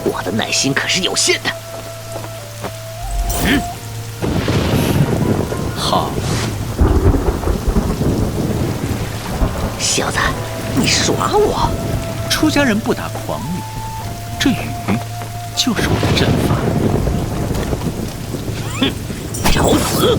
我的耐心可是有限的。好，小子，你耍我！出家人不打诳语，这雨就是我的阵法。哼，找死！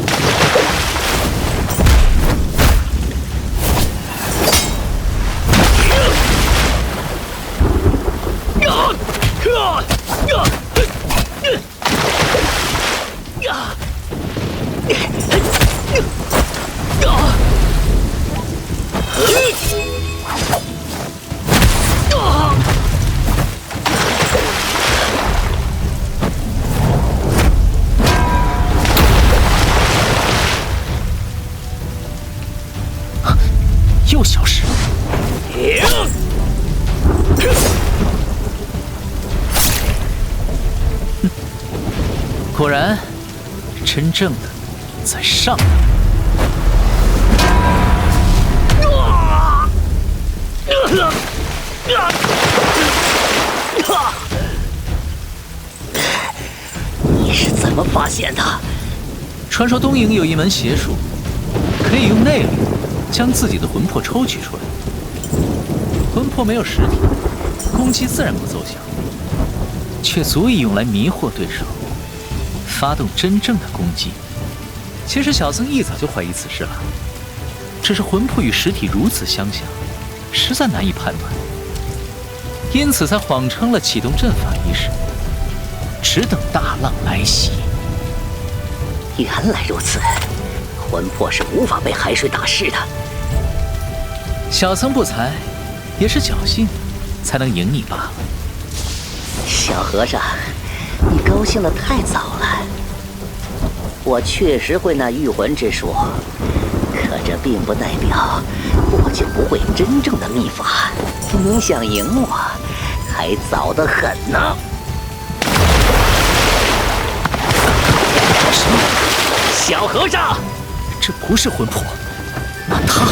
又消失。果然，真正的在上面。你是怎么发现的？传说东瀛有一门邪术，可以用内力将自己的魂魄抽取出来。魂魄没有实体，攻击自然不奏响，却足以用来迷惑对手，发动真正的攻击。其实小僧一早就怀疑此事了，只是魂魄与实体如此相像，实在难以判断，因此才谎称了启动阵法一事，只等大浪来袭。原来如此，魂魄是无法被海水打湿的。小僧不才，也是侥幸才能赢你罢了。小和尚，你高兴得太早了。我确实会那御魂之术，可这并不代表我就不会真正的秘法。你想赢我，还早得很呢。什么？小和尚，这不是魂魄，那他……